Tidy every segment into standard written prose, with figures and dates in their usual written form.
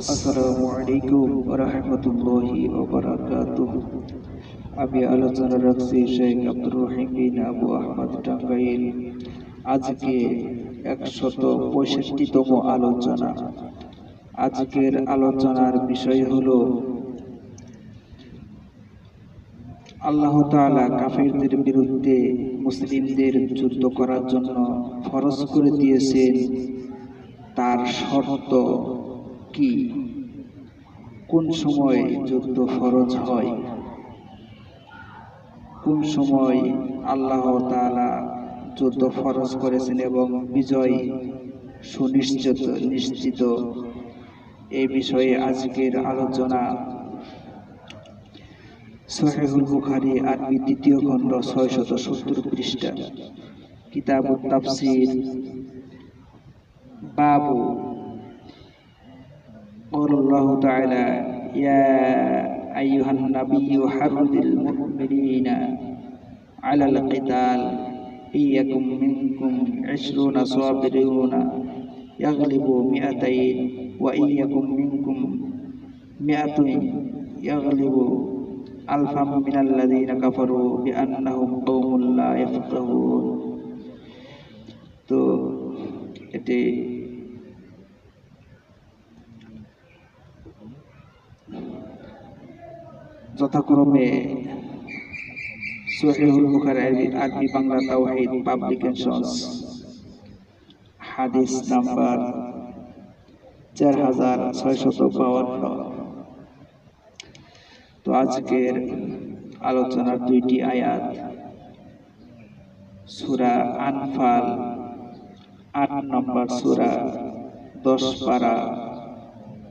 আসসালামু আলাইকুম ওয়া রাহমাতুল্লাহি ওয়া বারাকাতুহু। আমি আলোচনা রাখছি শেখ আব্দুর রহিম বিন আবু আহমদ টাঙ্গাইল। আজকে 165তম আলোচনা। আজকের আলোচনার বিষয় হলো আল্লাহ তাআলা কাফিরদের বিরুদ্ধে মুসলিমদের যুদ্ধ করার জন্য ফরজ করে দিয়েছেন, তার শর্ত কি, কোন সময় যুদ্ধ ফরজ হয়, কোন সময় আল্লাহ তাআলা যুদ্ধ ফরজ করেছেন এবং বিজয় নিশ্চিত। এই বিষয়ে আজকের আলোচনা। সহিহুল বুখারী আরবি ২য় খণ্ড ৬৭০ পৃষ্ঠা, কিতাবুত তাফসীর, বাবু قال الله تعالى يا أيها النبي حرض المؤمنين على القتال إن يكن منكم 20 صابرون يغلبوا 200 وإن يكن منكم 100 يغلبوا ألفا من الذين كفروا بأنهم قوم لا يفقهون। তো এটি যথাক্রমে সহিহুল বুখারী আরবি বাংলা তাওহীদ পাবলিকেশনস, হাদিস নাম্বার 4652। তো আজকের আলোচনার দুইটি আয়াত সূরা আনফাল 8 নম্বর সূরা 10 পারা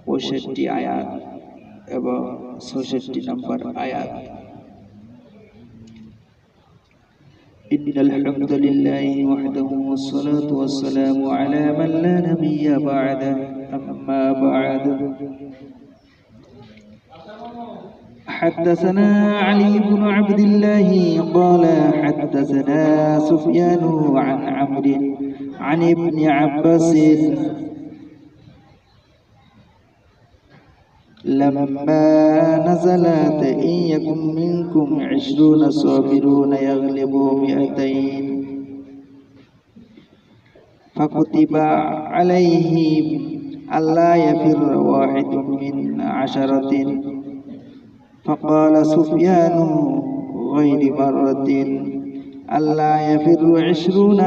65 আয়াত এবং 66 নম্বর আয়াত। ইন্নাল হামদুলিল্লাহি ওয়াহদাহু ওয়াসসালাতু ওয়াসসালামু আলা মান লা নাবিয়্যা বা'দা, আম্মা বা'দ। حدثنا علي بن عبد الله قال حدثنا سفيان عن عمرو عن ابن عباس لما نزلت إن يكن منكم 20 صابرون يغلبوا 200 فكتب عليهم ألا يفر واحد من 10. فقال سفيان غير مرة ألا يفر 20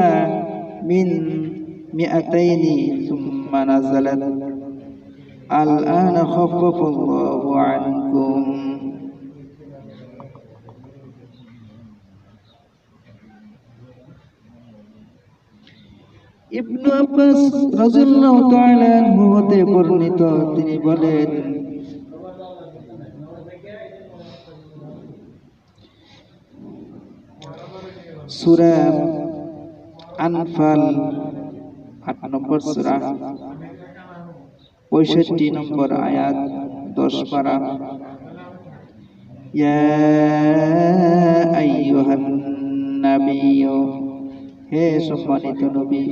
من 200 ثم نزلت الآن خفف الله عنكم। ইবনে আব্বাস রাদিয়াল্লাহু তাআলা আনহু হতে বর্ণিত, তিনি বলেন, সূরা আনফাল 8 নম্বর সূরা 65 নম্বর আয়াত 10 পারা, ইয়া আইয়ুহান নাবিয়্যু, হে সম্মানিত নবী,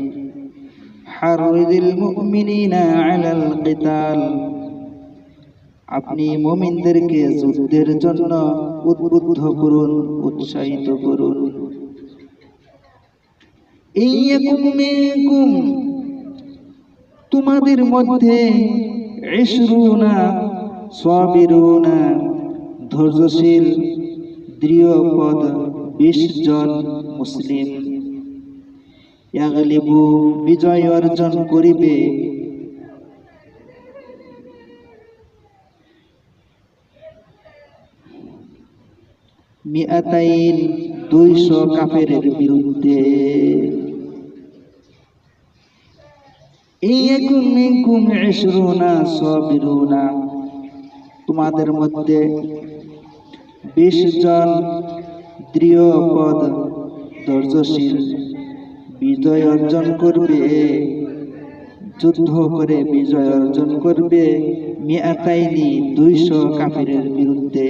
হারিদিল মুমিনিনা আলাল কিতাল, আপনি মুমিনদেরকে যুদ্ধের জন্য উদ্বুদ্ধ করুন, উৎসাহিত করুন। ইয়াকুম মিনকুম, তোমাদের মধ্যে 20 সাবিরুনা, ধৈর্যশীল দৃঢ়পদ 20 জন মুসলিম, ইয়াগলিবু, বিজয় অর্জন করিবে, মিআতাইন, 200 কাফেরের বিরুদ্ধে। ইয়াকুম মিনকুম 20 সাবিরুনা, তোমাদের মধ্যে 20 জন দৃঢ়পদ ধৈর্যশীল বিজয় অর্জন করবে, যুদ্ধ করে বিজয় অর্জন করবে, মিআতাইনি, 200 কাফেরের বিরুদ্ধে।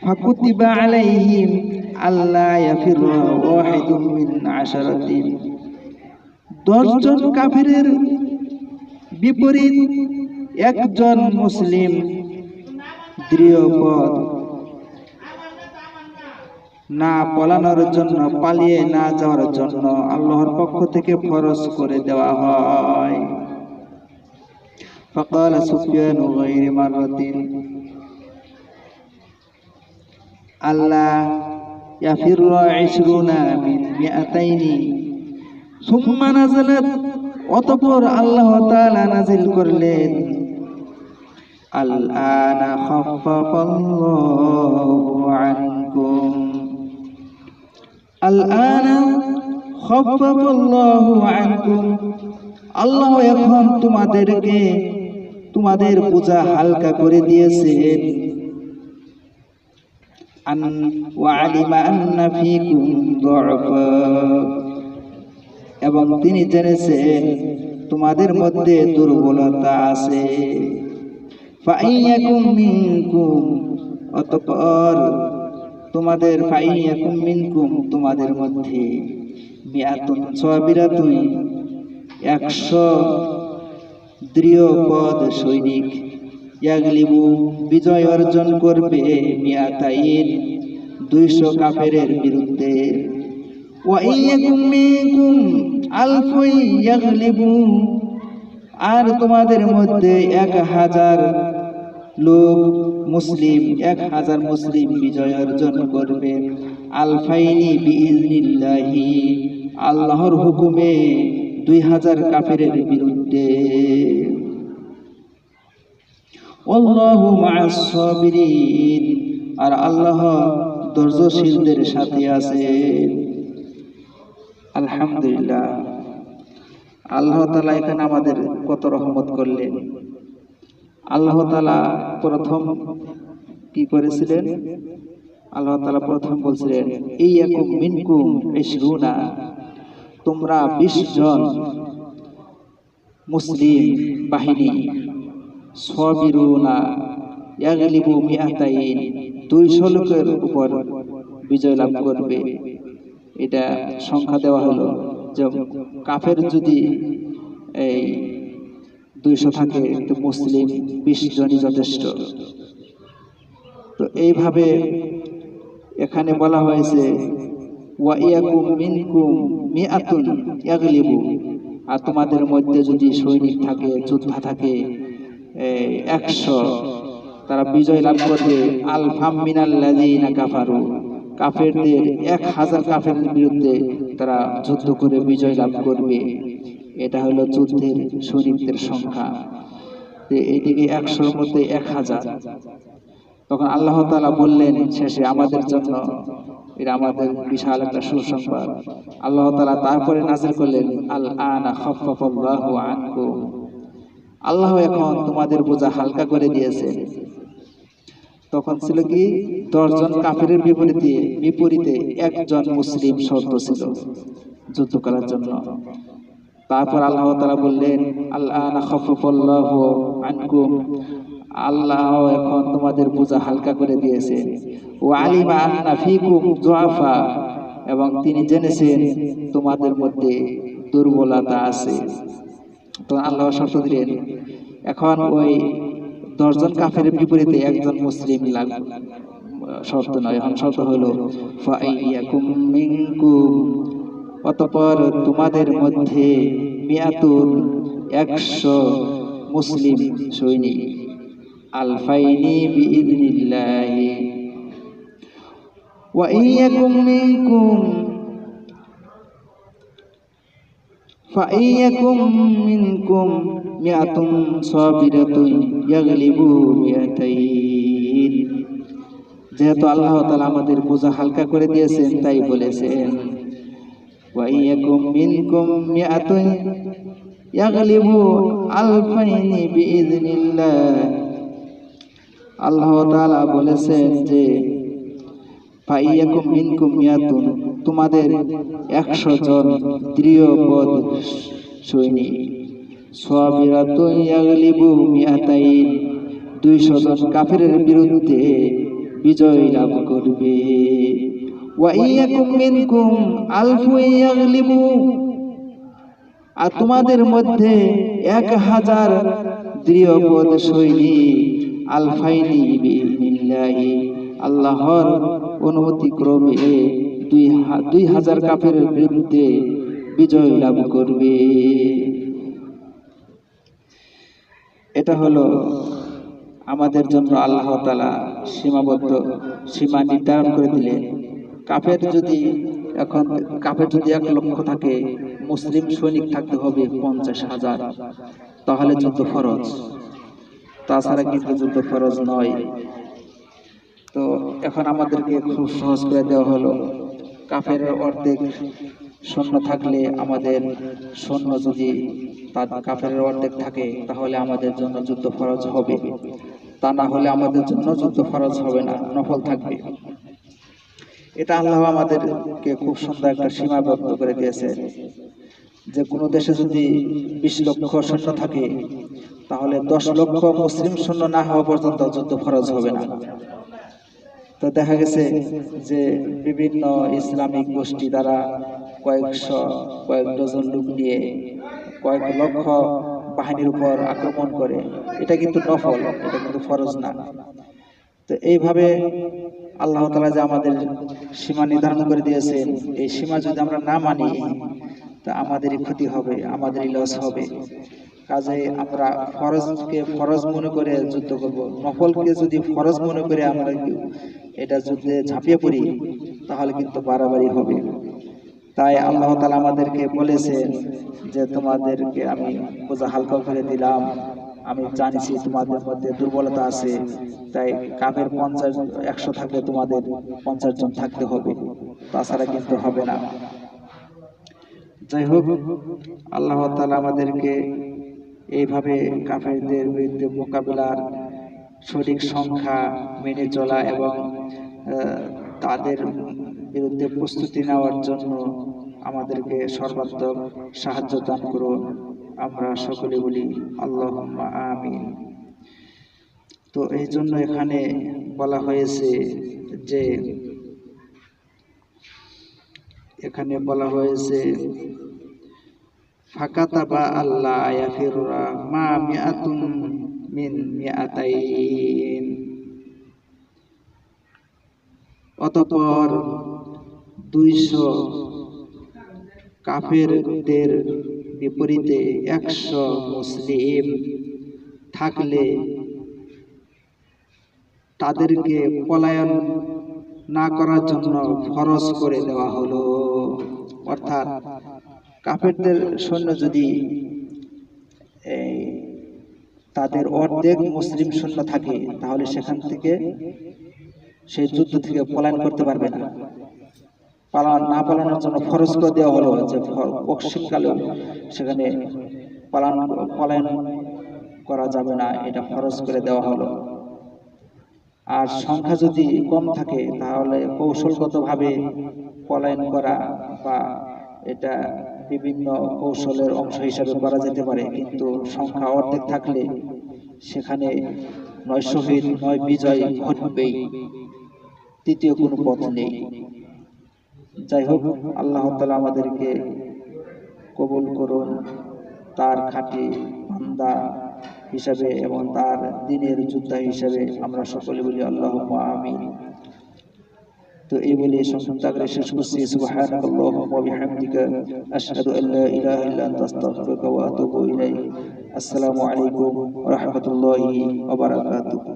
ফাকুতিবা আলাইহিম আল্লা ইয়াফিরু ওয়াহিদুম মিন 10, 10 জন কাফেরের বিপরীত একজন মুসলিম দৃঢ়পদ না পালানোর জন্য, পালিয়ে না যাওয়ার জন্য আল্লাহর পক্ষ থেকে ফরজ করে দেওয়া হয়। فقال سفيان غير مرة ألا يفر 20 من 200 ثم نزلت অতঃপর আল্লাহ তাআলা নাযিল করলেন الآن خفف الله عنكم الآن خفف الله عنكم আল্লাহ এখন তোমাদেরকে তোমাদের বোঝা হালকা করে দিয়েছেন। আন ওয়ালিমা আন্না ফীকুম দুআফা এবং তিনি জেনেছেন তোমাদের মধ্যে দুর্বলতা আছে। ফাইয়াকুম মিনকুম অতঃপর তোমাদের ফাইয়াকুম মিনকুম তোমাদের মধ্যে মিআতুন সাবিরাতুন 100 দৃঢ়পদ সৈনিক ইয়াগলিবু বিজয় অর্জন করবে মিআতাইন 200 কাফেরের বিরুদ্ধে। ওয়া ইয়াকুম মিনকুম আলফুন ইয়াগলিবু আর তোমাদের মধ্যে 1000 লোক মুসলিম 1000 মুসলিম বিজয় অর্জন করবে আলফাইনি বিইজনিল্লাহি আল্লাহর হুকুমে 2000 কাফেরের বিরুদ্ধে। আল্লাহু মা'আস সাবিরিন আর আল্লাহ ধৈর্যশীলদের সাথে আছেন। আলহামদুলিল্লাহ, আল্লাহ তাআলা এখানে আমাদের কত রহমত করলেন। আল্লাহ তাআলা প্রথম কি করেছিলেন? আল্লাহ তাআলা প্রথম বলছিলেন ইয়াকুম মিনকুম 20 তোমরা 20 জন মুসলিম বাহিনী সাবিরুনা ইয়াগলিবু মিআতাইন 200 লোকের উপর বিজয় লাভ করবে। এটা সংখ্যা দেওয়া হলো যে কাফের যদি এই 200 থাকে তো মুসলিম 20 জনই যথেষ্ট। তো এইভাবে এখানে বলা হয়েছে ওয়া ইয়াকুম মিনকুম মিআতুন ইয়াগলিবু আর তোমাদের মধ্যে যদি সৈনিক থাকে যোদ্ধা থাকে 100 তারা বিজয় লাভ করবে আলফাম মিনাল্লাযিনা কাফারু কাফেরদের 1000 কাফেরের বিরুদ্ধে তারা যুদ্ধ করে বিজয় লাভ করবে। এটা হলো যুদ্ধের সৈনিকদের সংখ্যা। এইদিকে 100-র মধ্যে 1000। তখন আল্লাহ তাআলা বললেন শেষে আমাদের জন্য এটা আমাদের বিশাল একটা সুসংবাদ। আল্লাহ তাআলা তারপরে নাযিল করলেন আল আনা খাফফাল্লাহু আনকুম আল্লাহ এখন তোমাদের বোঝা হালকা করে দিয়েছে। তখন ছিল কি 10 জন কাফেরের বিপরীতে একজন মুসলিম শর্ত ছিল যুদ্ধ করার জন্য। তারপর আল্লাহ তাআলা বললেন আল আনা খাফফাল্লাহু আনকুম আল্লাহ এখন তোমাদের বোঝা হালকা করে দিয়েছে। ওয়া আলিমা আন্না ফীকুম দুআফা এবং তিনি জেনেছেন তোমাদের মধ্যে দুর্বলতা আছে। তো আল্লাহ শর্ত দিলেন এখন ওই 10 জন কাফেরের বিপরীতে একজন মুসলিম শর্ত নয়, এখন শর্ত হলো ফাইয়াকুম মিনকুম অতঃপর তোমাদের মধ্যে মিআতুন 100 মুসলিম সৈনিক আলফাইনি বিইذনিল্লাহি ওয়া ইয়াকুম মিনকুম ফাইয়াকুম মিনকুম মিআতুন সাবিরাতুন ইয়াগলিবু মিআতাইন। যেহেতু আল্লাহ তাআলা আমাদের বোঝা হালকা করে দিয়েছেন তাই বলেছেন ওয়া ইয়াকুম মিনকুম মিআতুন ইয়াগলিবু আলফাইনি বিইذনিল্লাহ। আল্লাহ তাআলা বলেছেন যে ফাইয়াকুম মিনকুম মিআতুন তোমাদের 100 জন দৃঢ়পদ সৈনিক সাবিরাতুন ইয়াগলিবু মিআতাইন 200 জন কাফেরের বিরুদ্ধে বিজয় লাভ করবে। ওয়া ইয়াকুম মিনকুম আলফুন ইয়াগলিবু আর তোমাদের মধ্যে 1000 দৃঢ়পদ সৈনিক আলফাইনি বিইذনিল্লাহি আল্লাহর অনুমতি ক্রমে 2000 কাফেরের বিরুদ্ধে বিজয় লাভ করবে। এটা হলো আমাদের জন্য আল্লাহ তাআলা সীমাবদ্ধ সীমা নির্ধারণ করে দিলেন। কাফের যদি 1 লক্ষ থাকে, মুসলিম সৈনিক থাকতে হবে 50,000, তাহলে যুদ্ধ ফরজ, তাছাড়া কিন্তু যুদ্ধ ফরজ নয়। তো এখন আমাদেরকে খুব সহজ করে দেওয়া হলো, কাফের অর্ধেক সৈন্য থাকলে আমাদের সৈন্য যদি কাফের অর্ধেক থাকে তাহলে আমাদের জন্য যুদ্ধ ফরজ হবে, তা না হলে আমাদের জন্য যুদ্ধ ফরজ হবে না, নফল থাকবে। এটা আল্লাহ আমাদেরকে খুব সুন্দর একটা সীমাবদ্ধ করে দিয়েছে যে কোনো দেশে যদি 20 লক্ষ সৈন্য থাকে তাহলে 10 লক্ষ মুসলিম সৈন্য না হওয়া পর্যন্ত যুদ্ধ ফরজ হবে না। তো দেখা গেছে যে বিভিন্ন ইসলামিক গোষ্ঠী দ্বারা কয়েক ডজন লোক নিয়ে কয়েক লক্ষ বাহিনীর উপর আক্রমণ করে, এটা কিন্তু নফল, এটা কিন্তু ফরজ না। তো এইভাবে আল্লাহ তাআলা যে আমাদের সীমা নির্ধারণ করে দিয়েছেন, এই সীমা যদি আমরা না মানি তা আমাদেরই ক্ষতি হবে, আমাদেরই লস হবে। কাজে আমরা ফরজকে ফরজ মনে করে যুদ্ধ করব, নফলকে যদি ফরজ মনে করে আমরা এটা যুদ্ধে ঝাঁপিয়ে পড়ি তাহলে কিন্তু বাড়াবাড়ি হবে। তাই আল্লাহ তাআলা আমাদেরকে বলেছেন যে তোমাদেরকে আমি বোঝা হালকা করে দিলাম, আমি জানিছি তোমাদের মধ্যে দুর্বলতা আছে, তাই কাফের 100 থাকলে তোমাদের 50 জন থাকতে হবে, তাছাড়া কিন্তু হবে না। যাই হোক, আল্লাহ তাআলা আমাদেরকে এইভাবে কাফেরদের বিরুদ্ধে মোকাবিলার সঠিক সংখ্যা মেনে চলা এবং তাদের বিরুদ্ধে প্রস্তুতি নেওয়ার জন্য আমাদেরকে সর্বাত্মক সাহায্য দান করুন। আমরা সকলে বলি আল্লাহুম্মা আমিন। তো এই জন্য এখানে বলা হয়েছে যে ফাকাতাবা আল্লাহ ইয়াফিররা মা মিআতুন মিন মিআতাইন, অতঃপর 200 কাফেরদের বিপরীতে 100 মুসলিম থাকলে তাদেরকে পলায়ন না করার জন্য ফরজ করে দেওয়া হলো। অর্থাৎ কাফেরদের সৈন্য যদি তাদের অর্ধেক মুসলিম সৈন্য থাকে তাহলে সেখান থেকে সেই যুদ্ধ থেকে পলায়ন করতে পারবে না। পালানোর জন্য ফরজ করে দেওয়া হলো যে পশ্চিমকালে সেখানে পলায়ন করা যাবে না, এটা ফরজ করে দেওয়া হলো। আর সংখ্যা যদি কম থাকে তাহলে কৌশলগতভাবে পলায়ন করা বা এটা বিভিন্ন কৌশলের অংশ হিসাবে করা যেতে পারে, কিন্তু সংখ্যা অর্ধেক থাকলে সেখানে 9 শহীদ 9 বিজয় ঘটবেই, তৃতীয় কোনো পথ নেই। যাই হোক, আল্লাহ তাআলা আমাদেরকে কবুল করুন তার খাঁটি বান্দা হিসাবে এবং তার দ্বীনের যোদ্ধা হিসাবে। আমরা সকলে বলি আল্লাহুম্মা আমিন। তো এই বলে সংক্ষিপ্ত আকারে শেষ করছি। সুবহানাল্লাহি ওয়া বিহামদিকা আশহাদু আল্লা ইলাহা ইল্লা আনতা আস্তাগফিরুকা ওয়া আতুবু ইলাইক। আসসালামু আলাইকুম ওয়া রাহমাতুল্লাহি ওয়া বারাকাতুহু।